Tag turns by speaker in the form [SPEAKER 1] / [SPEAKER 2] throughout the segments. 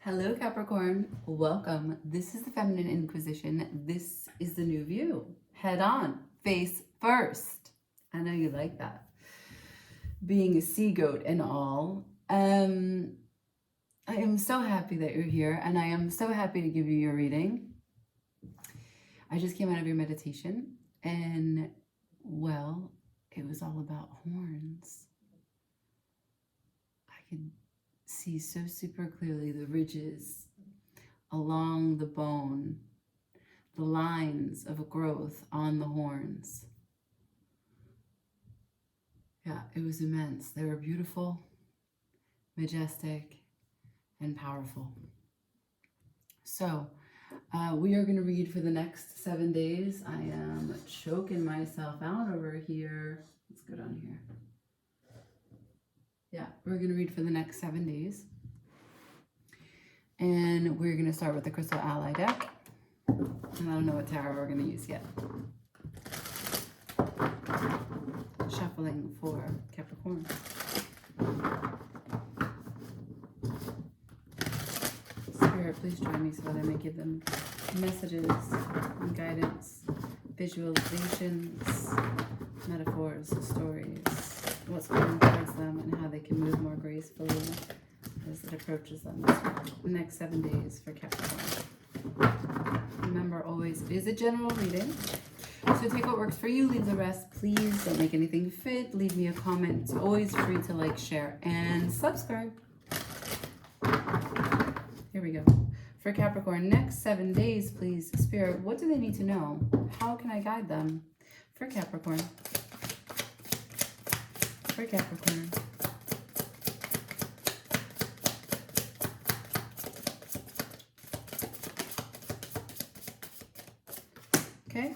[SPEAKER 1] Hello, Capricorn. Welcome. This is the Feminine Inquisition. This is the new view. Head on, face first. I know you like that. Being a sea goat and all. I am so happy that you're here, and I am so happy to give you your reading. I just came out of your meditation, and well, it was all about horns. I could see so super clearly the ridges along the bone, the lines of growth on the horns. Yeah, it was immense. They were beautiful, majestic, and powerful. So we are going to read for the next 7 days. I am choking myself out over here. Let's go down here. Yeah, we're going to read for the next 7 days. And we're going to start with the Crystal Ally deck. And I don't know what tarot we're going to use yet. Shuffling for Capricorn. Spirit, please join me so that I may give them messages and guidance, visualizations, metaphors, stories, what's going towards them and how they can move more gracefully as it approaches them the next 7 days for Capricorn. Remember, always, it is a general reading. So take what works for you, leave the rest. Please don't make anything fit. Leave me a comment. It's always free to like, share, and subscribe. Here we go. For Capricorn, next 7 days, please. Spirit, what do they need to know? How can I guide them? For Capricorn. For Capricorn. Okay.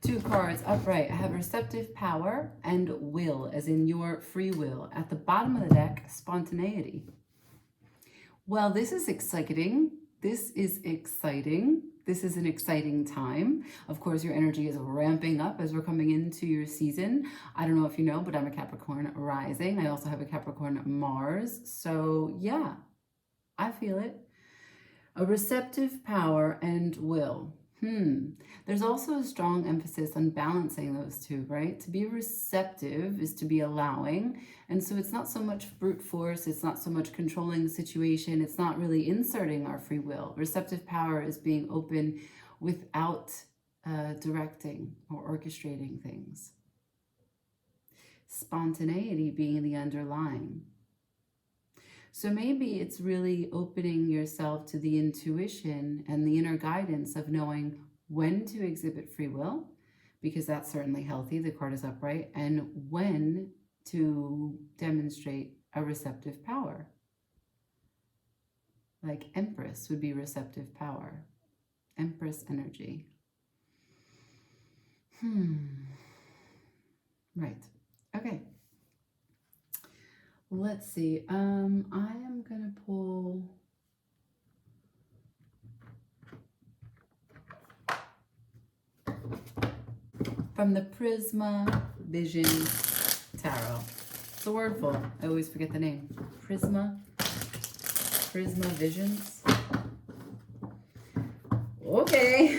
[SPEAKER 1] 2 cards upright. I have receptive power and will, as in your free will. At the bottom of the deck, spontaneity. Well, this is exciting. This is exciting. This is an exciting time. Of course, your energy is ramping up as we're coming into your season. I don't know if you know, but I'm a Capricorn rising. I also have a Capricorn Mars. So yeah, I feel it. A receptive power and will. There's also a strong emphasis on balancing those two, right? To be receptive is to be allowing. And so it's not so much brute force. It's not so much controlling the situation. It's not really inserting our free will. Receptive power is being open without directing or orchestrating things. Spontaneity being the underlying. So maybe it's really opening yourself to the intuition and the inner guidance of knowing when to exhibit free will, because that's certainly healthy, the card is upright, and when to demonstrate a receptive power. Like Empress would be receptive power. Empress energy. Right. Okay. Let's see. I am going to pull from the Prisma Vision Tarot. It's a wordful. I always forget the name. Prisma Visions. Okay.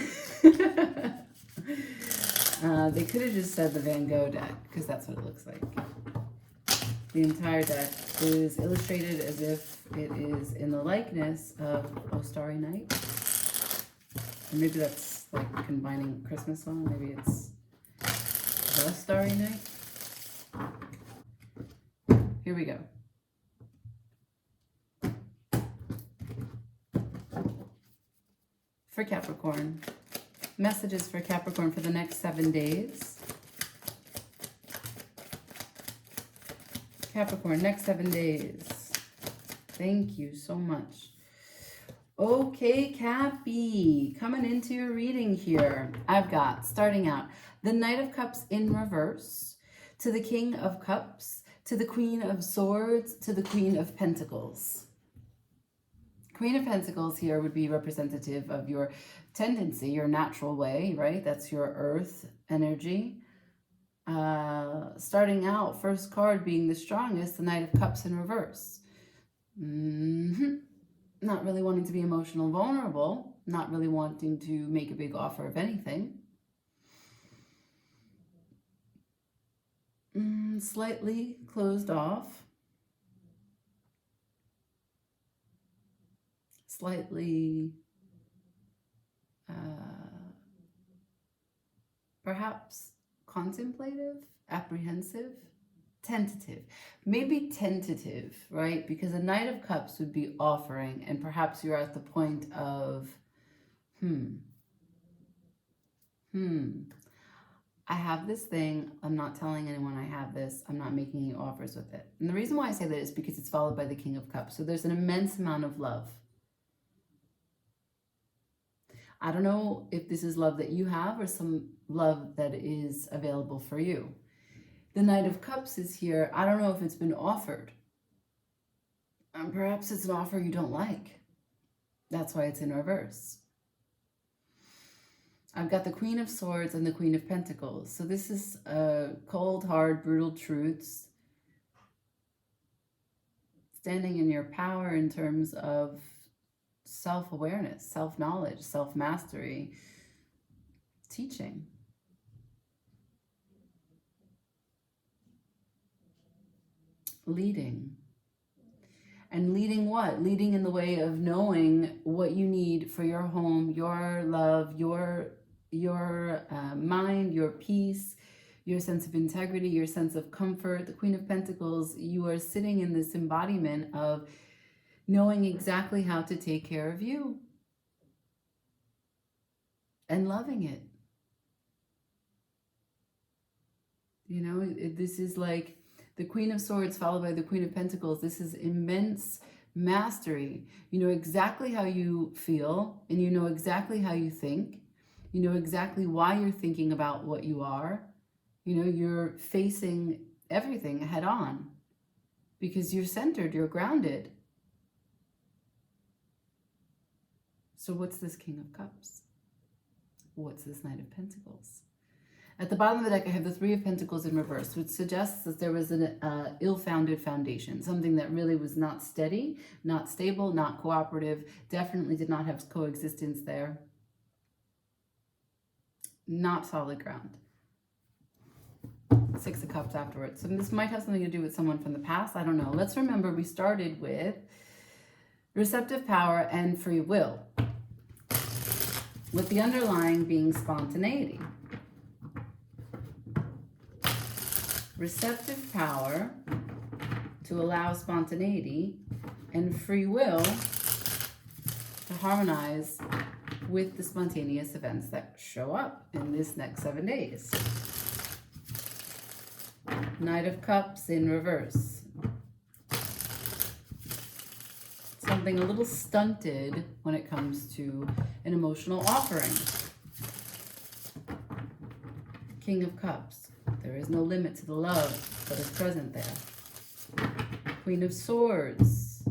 [SPEAKER 1] They could have just said the Van Gogh deck, because that's what it looks like. The entire deck is illustrated as if it is in the likeness of O Starry Night. Or maybe that's like combining Christmas song. Maybe it's The Starry Night. Here we go. For Capricorn. Messages for Capricorn for the next 7 days. Capricorn, next 7 days. Thank you so much. Okay, Cappy, coming into your reading here. I've got, starting out, the Knight of Cups in reverse, to the King of Cups, to the Queen of Swords, to the Queen of Pentacles. Queen of Pentacles here would be representative of your tendency, your natural way, right? That's your earth energy. Starting out, first card being the strongest, the Knight of Cups in reverse. not really wanting to be emotional vulnerable, not really wanting to make a big offer of anything. Slightly closed off. Slightly perhaps contemplative, apprehensive, tentative. Maybe tentative, right? Because a Knight of Cups would be offering, and perhaps you're at the point of, I have this thing. I'm not telling anyone I have this. I'm not making any offers with it. And the reason why I say that is because it's followed by the King of Cups. So there's an immense amount of love. I don't know if this is love that you have or some love that is available for you. The Knight of Cups is here. I don't know if it's been offered. Perhaps it's an offer you don't like. That's why it's in reverse. I've got the Queen of Swords and the Queen of Pentacles. So this is cold, hard, brutal truths. Standing in your power in terms of self-awareness, self-knowledge, self-mastery, teaching. Leading. And leading what? Leading in the way of knowing what you need for your home, your love, your mind, your peace, your sense of integrity, your sense of comfort. The Queen of Pentacles, you are sitting in this embodiment of knowing exactly how to take care of you and loving it. You know, this is like the Queen of Swords followed by the Queen of Pentacles. This is immense mastery. You know exactly how you feel, and you know exactly how you think. You know exactly why you're thinking about what you are. You know, you're facing everything head on because you're centered, you're grounded. So what's this King of Cups? What's this Knight of Pentacles? At the bottom of the deck, I have the Three of Pentacles in reverse, which suggests that there was an ill-founded foundation, something that really was not steady, not stable, not cooperative, definitely did not have coexistence there. Not solid ground. Six of Cups afterwards. So this might have something to do with someone from the past. I don't know. Let's remember we started with receptive power and free will, with the underlying being spontaneity. Receptive power to allow spontaneity and free will to harmonize with the spontaneous events that show up in this next 7 days. Knight of Cups in reverse. Something a little stunted when it comes to an emotional offering. King of Cups. There is no limit to the love that is present there. Queen of Swords.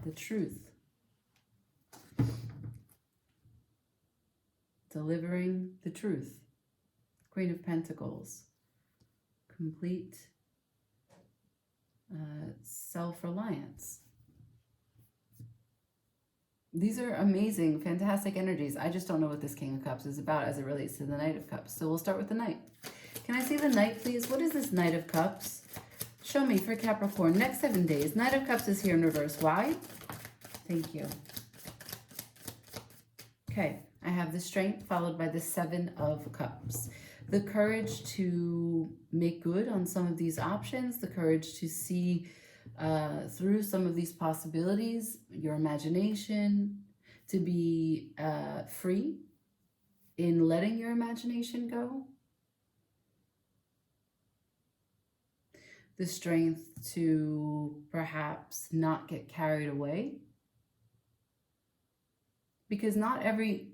[SPEAKER 1] The truth. Delivering the truth. Queen of Pentacles. Complete self-reliance. These are amazing, fantastic energies. I just don't know what this King of Cups is about as it relates to the Knight of Cups. So we'll start with the Knight. Can I see the Knight, please? What is this Knight of Cups? Show me for Capricorn. Next 7 days. Knight of Cups is here in reverse. Why? Thank you. Okay. I have the Strength followed by the Seven of Cups. The courage to make good on some of these options. The courage to see through some of these possibilities, your imagination, to be free in letting your imagination go. The strength to perhaps not get carried away. Because not every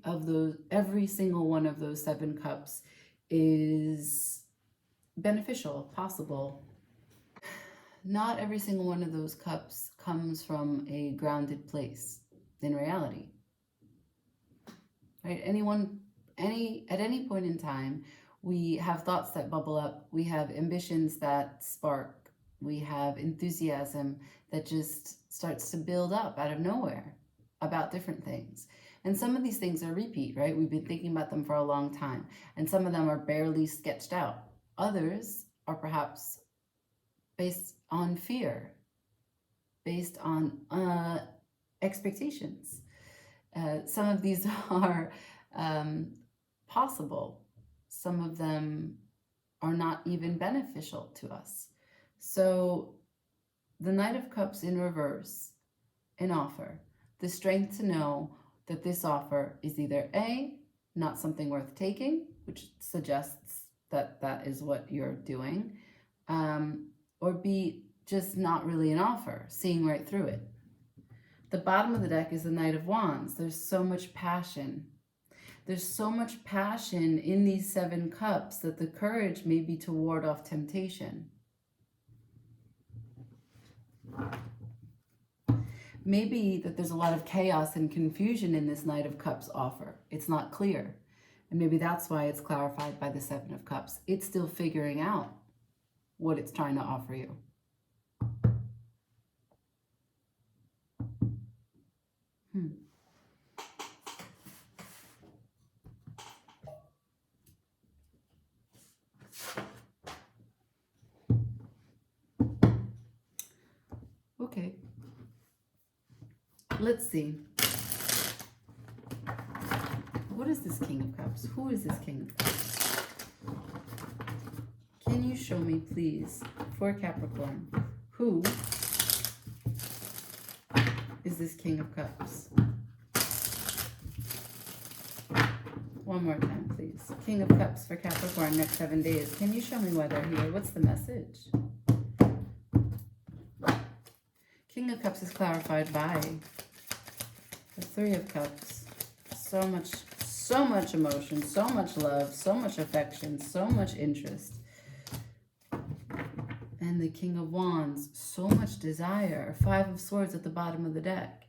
[SPEAKER 1] single one of those 7 cups is beneficial, possible. Not every single one of those cups comes from a grounded place in reality. Right? At any point in time, we have thoughts that bubble up. We have ambitions that spark. We have enthusiasm that just starts to build up out of nowhere about different things. And some of these things are repeat, right? We've been thinking about them for a long time. And some of them are barely sketched out. Others are perhaps based on fear, based on expectations. Some of these are possible. Some of them are not even beneficial to us. So the Knight of Cups in reverse, an offer, the strength to know that this offer is either A, not something worth taking, which suggests that that is what you're doing, or B, just not really an offer, seeing right through it. The bottom of the deck is the Knight of Wands. There's so much passion. There's so much passion in these 7 cups that the courage may be to ward off temptation. Maybe that there's a lot of chaos and confusion in this Knight of Cups offer. It's not clear. And maybe that's why it's clarified by the 7 of Cups. It's still figuring out what it's trying to offer you. Okay. Let's see. What is this King of Cups? Who is this King of Cups? Can you show me, please, for Capricorn, who is this King of Cups? One more time, please. King of Cups for Capricorn, next 7 days. Can you show me why they're here? What's the message? King of Cups is clarified by the 3 of Cups. So much emotion, so much love, so much affection, so much interest. And the King of Wands, so much desire. 5 of Swords at the bottom of the deck.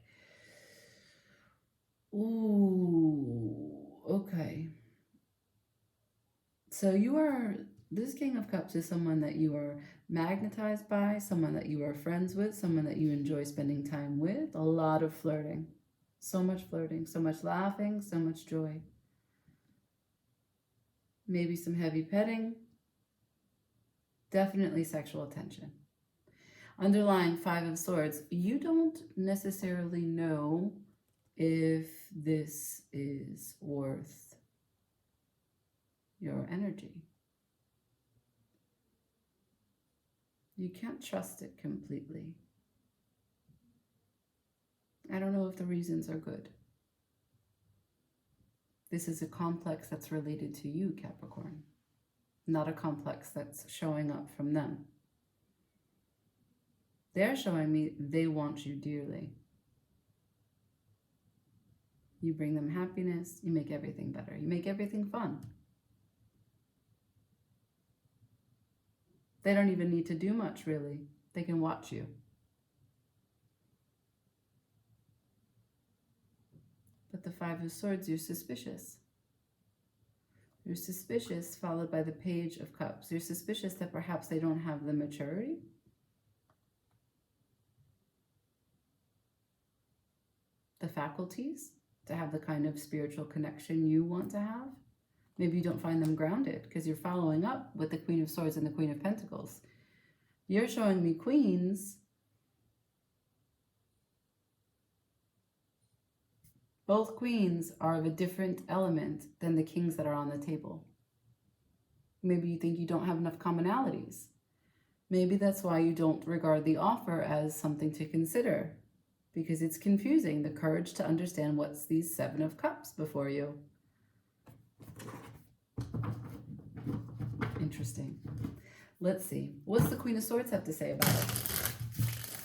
[SPEAKER 1] Ooh, okay. So this King of Cups is someone that you are magnetized by, someone that you are friends with, someone that you enjoy spending time with. A lot of flirting. So much flirting, so much laughing, so much joy. Maybe some heavy petting. Definitely sexual attention. Underlying 5 of Swords, you don't necessarily know if this is worth your energy. You can't trust it completely. I don't know if the reasons are good. This is a complex that's related to you, Capricorn, not a complex that's showing up from them. They're showing me they want you dearly. You bring them happiness, you make everything better, you make everything fun. They don't even need to do much, really. They can watch you. But the 5 of Swords, you're suspicious. You're suspicious, followed by the Page of Cups. You're suspicious that perhaps they don't have the maturity. The faculties to have the kind of spiritual connection you want to have. Maybe you don't find them grounded because you're following up with the Queen of Swords and the Queen of Pentacles. You're showing me queens. Both queens are of a different element than the kings that are on the table. Maybe you think you don't have enough commonalities. Maybe that's why you don't regard the offer as something to consider, because it's confusing, the courage to understand what's these 7 of Cups before you. Interesting. Let's see. What's the Queen of Swords have to say about it?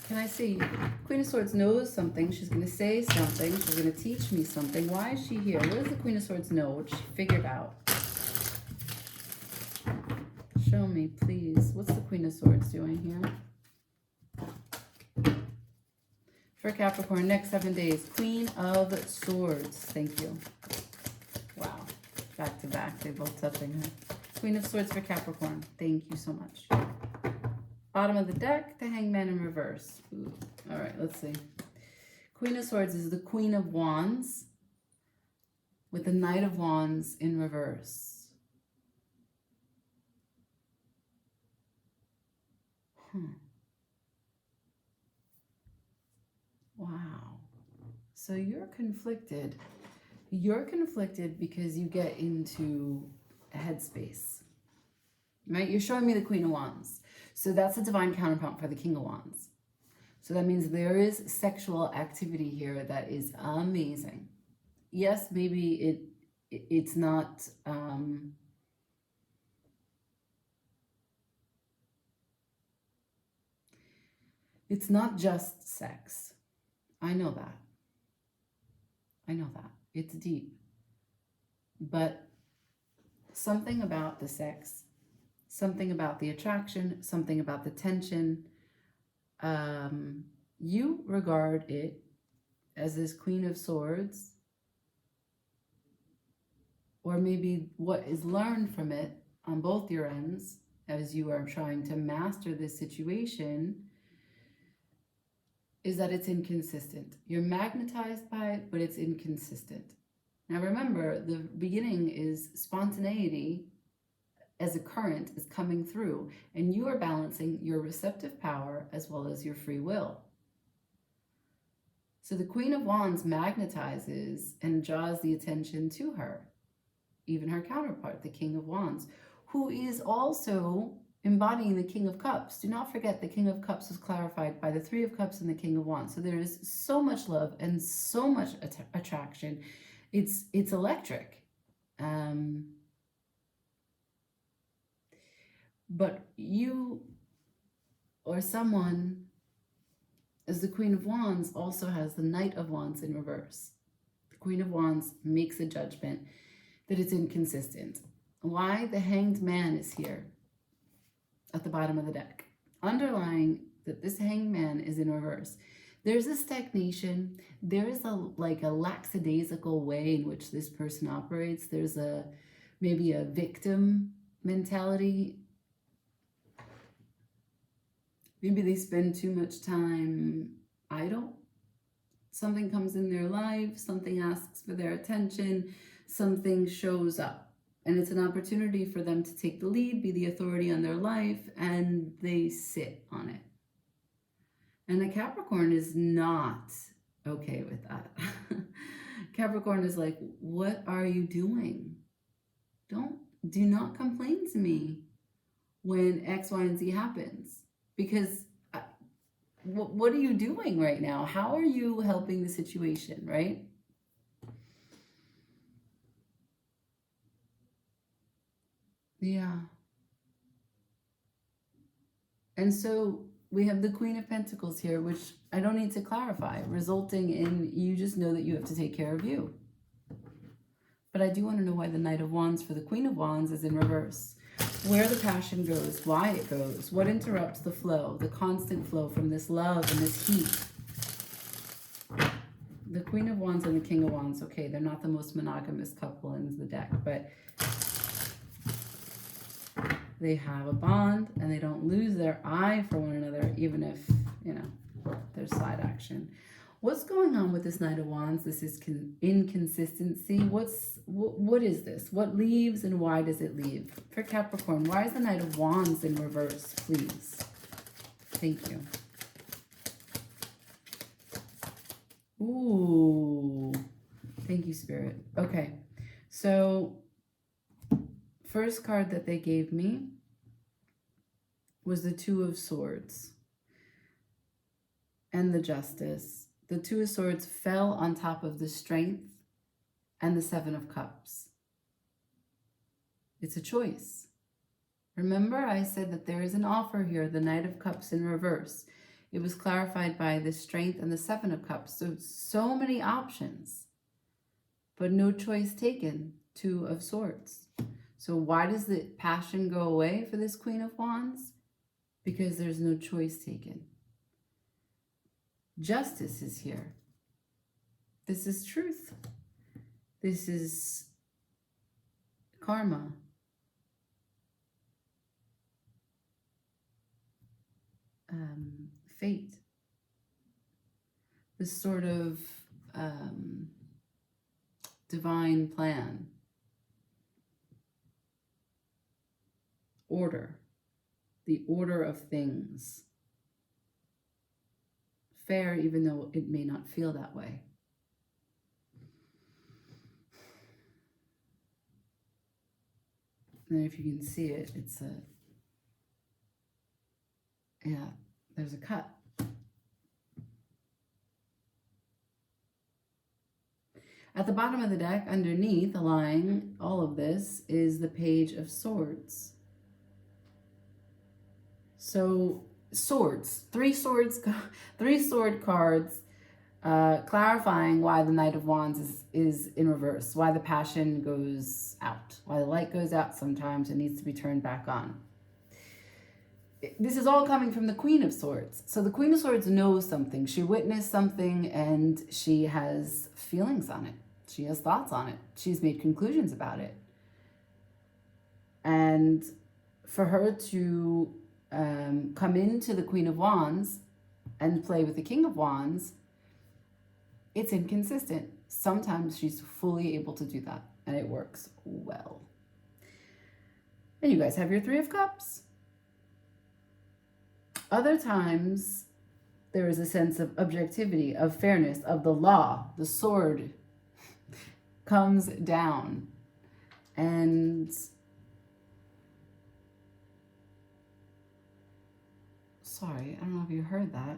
[SPEAKER 1] Can I see? Queen of Swords knows something. She's going to say something. She's going to teach me something. Why is she here? What does the Queen of Swords know? What she figured out? Show me, please. What's the Queen of Swords doing here? For Capricorn, next 7 days. Queen of Swords. Thank you. Wow. Back to back. They're both touching her. Queen of Swords for Capricorn. Thank you so much. Bottom of the deck, the Hangman in reverse. Ooh. All right, let's see. Queen of Swords is the Queen of Wands with the Knight of Wands in reverse. Wow. So you're conflicted. You're conflicted because you get into a headspace, right? You're showing me the Queen of Wands. So that's a divine counterpart for the King of Wands. So that means there is sexual activity here that is amazing. Yes, maybe it's not it's not just sex. I know that. I know that. It's deep. But something about the sex, something about the attraction, something about the tension, you regard it as this Queen of Swords, or maybe what is learned from it on both your ends as you are trying to master this situation is that it's inconsistent. You're magnetized by it, but it's inconsistent. Now remember, the beginning is spontaneity as a current is coming through, and you are balancing your receptive power as well as your free will. So the Queen of Wands magnetizes and draws the attention to her, even her counterpart, the King of Wands, who is also embodying the King of Cups. Do not forget the King of Cups was clarified by the Three of Cups and the King of Wands. So there is so much love and so much attraction. It's electric. But you or someone as the Queen of Wands also has the Knight of Wands in reverse. The Queen of Wands makes a judgment that it's inconsistent. Why? The Hanged Man is here at the bottom of the deck. Underlying that this Hanged Man is in reverse. There's a stagnation. There is a lackadaisical way in which this person operates. There's maybe a victim mentality. Maybe they spend too much time idle. Something comes in their life, something asks for their attention, something shows up. And it's an opportunity for them to take the lead, be the authority on their life, and they sit on it. And a Capricorn is not okay with that. Capricorn is like, what are you doing? Do not complain to me when X, Y, and Z happens. Because what are you doing right now? How are you helping the situation, right? Yeah. And so we have the Queen of Pentacles here, which I don't need to clarify, resulting in you just know that you have to take care of you. But I do want to know why the Knight of Wands for the Queen of Wands is in reverse. Where the passion goes, why it goes, what interrupts the flow, the constant flow from this love and this heat. The Queen of Wands and the King of Wands, okay, they're not the most monogamous couple in the deck, but they have a bond and they don't lose their eye for one another, even if, there's side action. What's going on with this Knight of Wands? This is inconsistency. What is this? What leaves and why does it leave? For Capricorn, why is the Knight of Wands in reverse, please? Thank you. Ooh. Thank you, Spirit. Okay. So, first card that they gave me was the Two of Swords and the Justice. The Two of Swords fell on top of the Strength and the Seven of Cups. It's a choice. Remember, I said that there is an offer here, the Knight of Cups in reverse. It was clarified by the Strength and the Seven of Cups. So many options, but no choice taken. Two of Swords. So why does the passion go away for this Queen of Wands? Because there's no choice taken. Justice is here. This is truth. This is karma. fate, this sort of divine plan, order, the order of things. Fair, even though it may not feel that way. And if you can see it, it's a, yeah, there's a cut. At the bottom of the deck, underneath, lying all of this, is the Page of Swords. So, swords, three sword cards, clarifying why the Knight of Wands is in reverse, why the passion goes out, why the light goes out sometimes and needs to be turned back on. This is all coming from the Queen of Swords. So the Queen of Swords knows something. She witnessed something and she has feelings on it. She has thoughts on it. She's made conclusions about it. And for her to come into the Queen of Wands and play with the King of Wands, it's inconsistent. Sometimes she's fully able to do that and it works well. And you guys have your Three of Cups. Other times, there is a sense of objectivity, of fairness, of the law. The sword comes down. And sorry, I don't know if you heard that.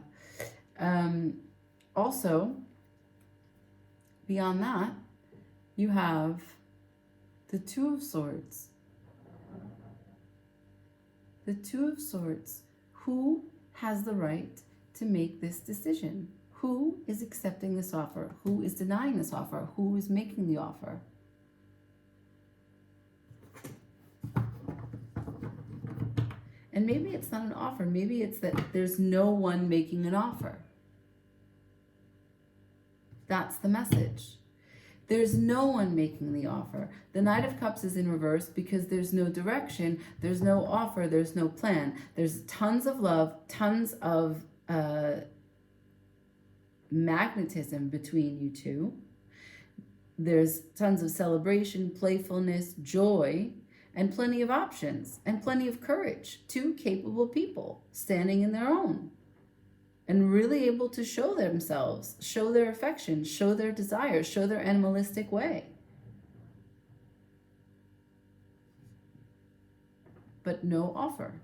[SPEAKER 1] Also, beyond that, you have the Two of Swords. The Two of Swords. Who has the right to make this decision? Who is accepting this offer? Who is denying this offer? Who is making the offer? And maybe it's not an offer. Maybe it's that there's no one making an offer. That's the message. There's no one making the offer. The Knight of Cups is in reverse because there's no direction, there's no offer, there's no plan. There's tons of love, tons of magnetism between you two. There's tons of celebration, playfulness, joy, and plenty of options, and plenty of courage. Two capable people standing in their own. And really able to show themselves, show their affection, show their desires, show their animalistic way. But no offer.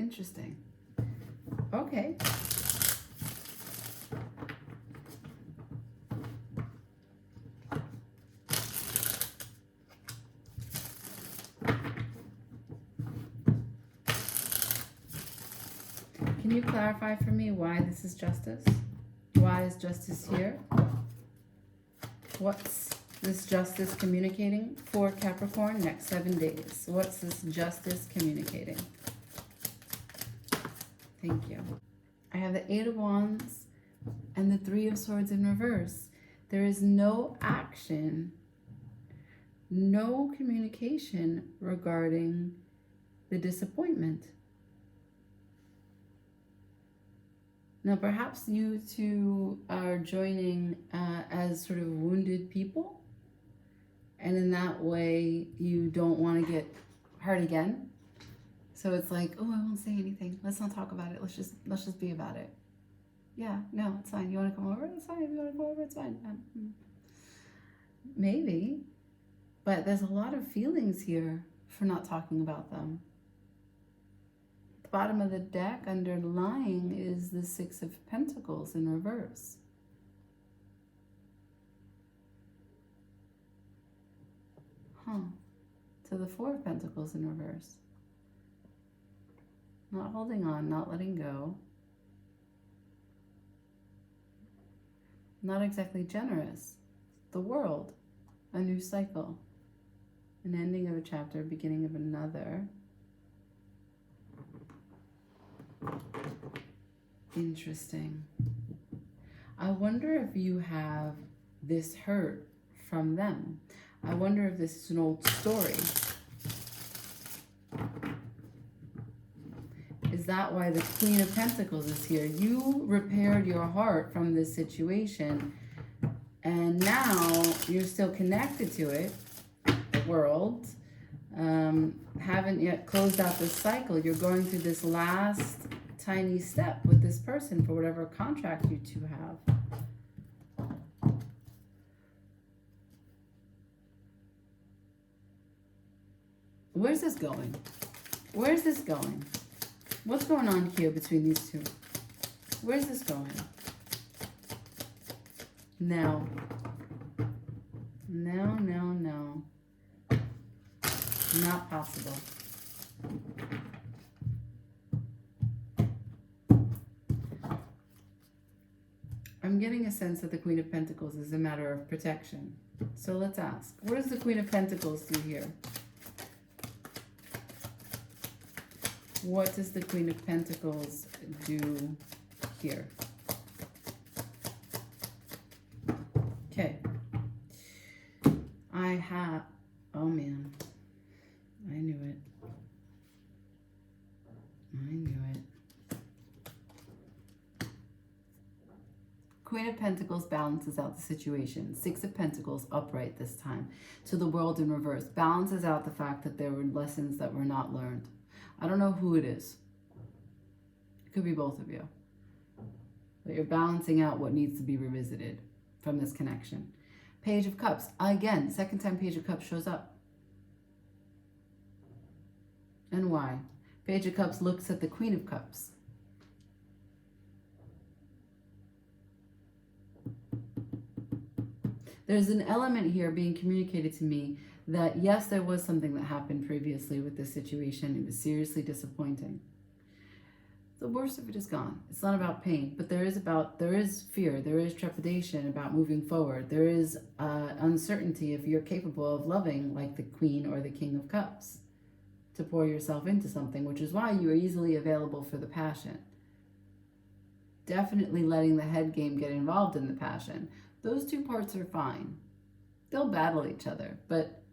[SPEAKER 1] Interesting. Okay. Can you clarify for me why this is justice? Why is justice here? What's this justice communicating for Capricorn next 7 days? What's this justice communicating? Thank you. I have the Eight of Wands and the Three of Swords in reverse. There is no action, no communication regarding the disappointment. Now, perhaps you two are joining as sort of wounded people, and in that way, you don't want to get hurt again. So it's like, oh, I won't say anything. Let's not talk about it. Let's just be about it. Yeah, no, it's fine. You want to come over? It's fine. If you want to come over, it's fine. Maybe, but there's a lot of feelings here for not talking about them. Bottom of the deck underlying is the Six of Pentacles in reverse. To the Four of Pentacles in reverse. Not holding on, not letting go. Not exactly generous. The World, a new cycle. An ending of a chapter, beginning of another. Interesting. I wonder if you have this hurt from them. I wonder if this is an old story. that why the Queen of Pentacles is here? You repaired your heart from this situation, and now you're still connected to it, the world. Haven't yet closed out this cycle. You're going through this last tiny step with this person for whatever contract you two have. Where's this going? Where's this going? What's going on here between these two? Where's this going? No. No, no, no. Not possible. I'm getting a sense that the Queen of Pentacles is a matter of protection. So let's ask, what does the Queen of Pentacles do here? What does the Queen of Pentacles do here? Okay. Oh man. I knew it. I knew it. Queen of Pentacles balances out the situation. Six of Pentacles upright this time. To the world in reverse. Balances out the fact that there were lessons that were not learned. I don't know who it is. It could be both of you. But you're balancing out what needs to be revisited from this connection. Page of Cups. Again, second time Page of Cups shows up. And why? Page of Cups looks at the Queen of Cups. There's an element here being communicated to me that yes, there was something that happened previously with this situation. It was seriously disappointing. The worst of it is gone. It's not about pain, but there is fear, there is trepidation about moving forward. There is uncertainty if you're capable of loving like the Queen or the King of Cups, to pour yourself into something, which is why you are easily available for the passion. Definitely letting the head game get involved in the passion. Those two parts are fine. They'll battle each other, but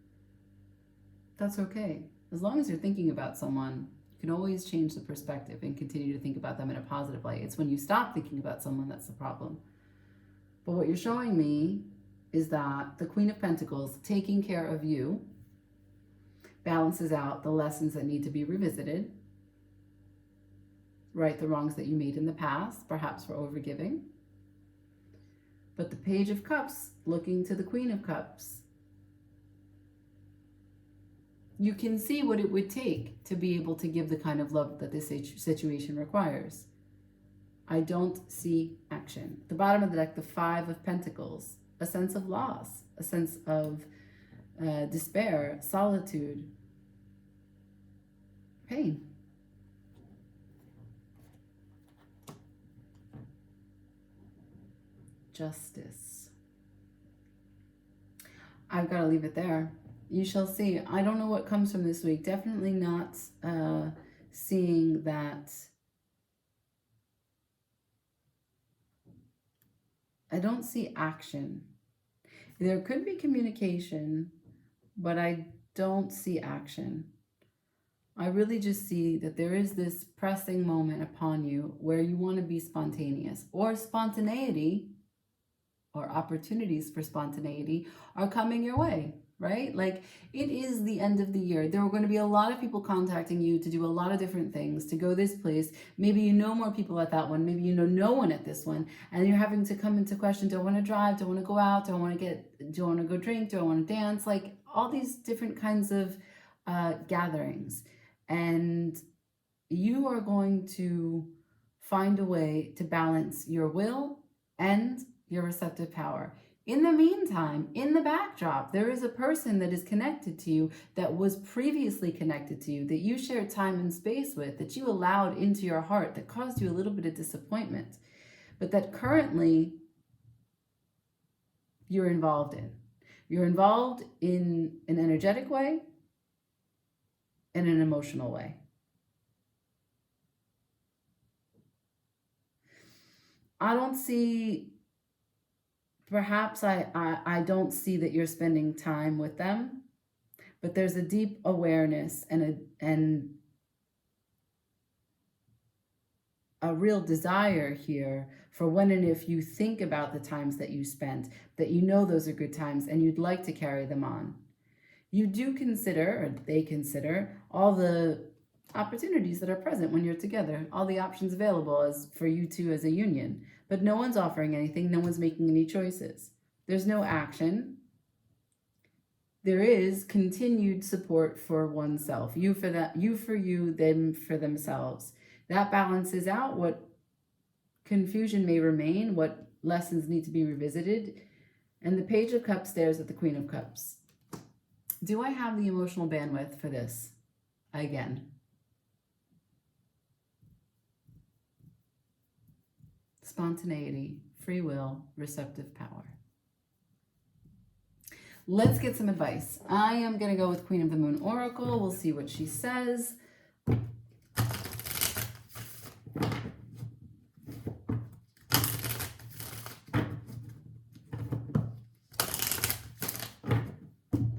[SPEAKER 1] that's okay. As long as you're thinking about someone, you can always change the perspective and continue to think about them in a positive light. It's when you stop thinking about someone that's the problem. But what you're showing me is that the Queen of Pentacles taking care of you balances out the lessons that need to be revisited, right the wrongs that you made in the past, perhaps for overgiving. But the Page of Cups looking to the Queen of Cups, you can see what it would take to be able to give the kind of love that this situation requires. I don't see action. The bottom of the deck, the Five of Pentacles, a sense of loss, a sense of despair, solitude, pain. Justice. I've got to leave it there. You shall see. I don't know what comes from this week. Definitely not seeing that. I don't see action. There could be communication, but I don't see action. I really just see that there is this pressing moment upon you where you want to be spontaneous, or spontaneity or opportunities for spontaneity are coming your way, right? Like, it is the end of the year. There are going to be a lot of people contacting you to do a lot of different things, to go this place. Maybe you know more people at that one. Maybe you know no one at this one. And you're having to come into question, do I want to drive? Do I want to go out? Do I want to go drink? Do I want to dance? Like, all these different kinds of gatherings. And you are going to find a way to balance your will and your receptive power. In the meantime, in the backdrop, there is a person that is connected to you, that was previously connected to you, that you shared time and space with, that you allowed into your heart, that caused you a little bit of disappointment, but that currently you're involved in. You're involved in an energetic way and an emotional way. I don't see... Perhaps I don't see that you're spending time with them, but there's a deep awareness and a real desire here for when and if you think about the times that you spent, that you know those are good times and you'd like to carry them on. You do consider, or they consider, all the opportunities that are present when you're together, all the options available as for you two as a union. But no one's offering anything, no one's making any choices. There's no action. There is continued support for oneself. You for that, you for you, them for themselves. That balances out what confusion may remain, what lessons need to be revisited. And the Page of Cups stares at the Queen of Cups. Do I have the emotional bandwidth for this? Again. Spontaneity, free will, receptive power. Let's get some advice. I am going to go with Queen of the Moon Oracle. We'll see what she says.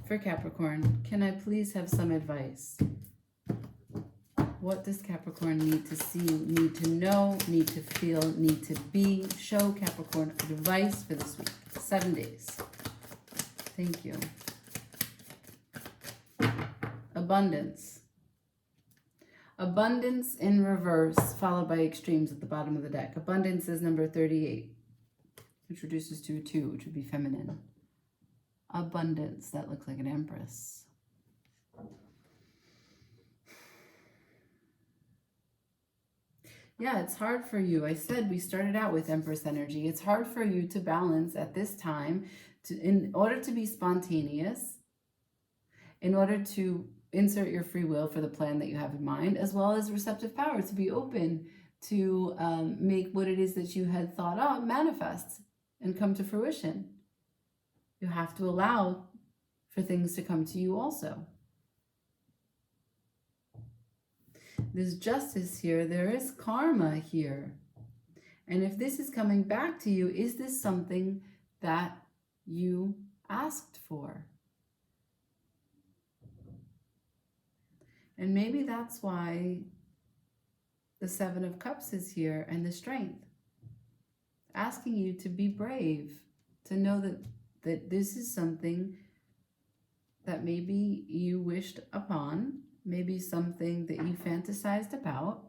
[SPEAKER 1] For Capricorn, can I please have some advice? What does Capricorn need to see, need to know, need to feel, need to be? Show Capricorn advice for this week. 7 days. Thank you. Abundance. Abundance in reverse, followed by extremes at the bottom of the deck. Abundance is number 38, which reduces to a 2, which would be feminine. Abundance, that looks like an empress. Yeah, it's hard for you. I said we started out with Empress energy. It's hard for you to balance at this time in order to be spontaneous, in order to insert your free will for the plan that you have in mind, as well as receptive power, to be open to make what it is that you had thought up manifest and come to fruition. You have to allow for things to come to you also. There's justice here. There is karma here. And if this is coming back to you, is this something that you asked for? And maybe that's why the 7 of Cups is here and the Strength. Asking you to be brave, to know that this is something that maybe you wished upon, maybe something that you fantasized about,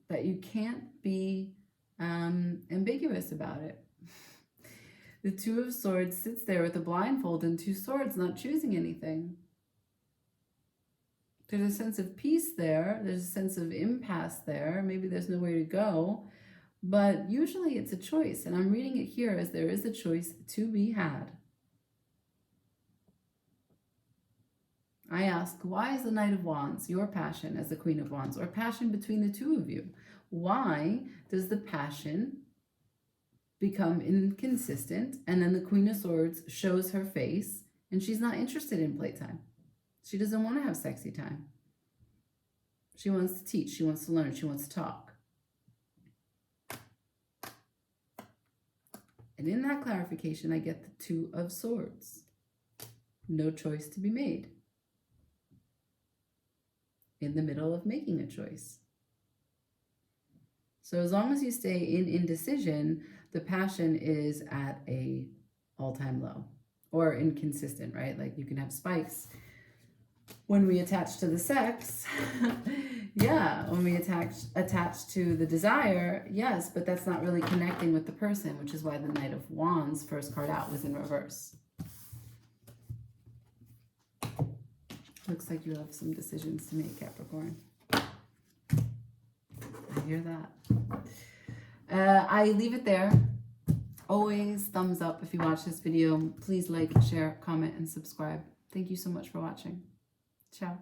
[SPEAKER 1] but you can't be ambiguous about it. The 2 of Swords sits there with a blindfold and 2 swords, not choosing anything. There's a sense of peace there. There's a sense of impasse there. Maybe there's nowhere to go, but usually it's a choice. And I'm reading it here as there is a choice to be had. I ask, why is the Knight of Wands your passion as the Queen of Wands, or passion between the 2 of you? Why does the passion become inconsistent and then the Queen of Swords shows her face and she's not interested in playtime? She doesn't want to have sexy time. She wants to teach, she wants to learn, she wants to talk. And in that clarification, I get the 2 of Swords. No choice to be made. In the middle of making a choice. So as long as you stay in indecision, the passion is at a all-time low or inconsistent, right? Like you can have spikes when we attach to the sex. Yeah, when we attach to the desire, yes, but that's not really connecting with the person, which is why the Knight of Wands, first card out, was in reverse. Looks like you have some decisions to make, Capricorn. I hear that. I leave it there. Always thumbs up if you watch this video. Please like, share, comment, and subscribe. Thank you so much for watching. Ciao.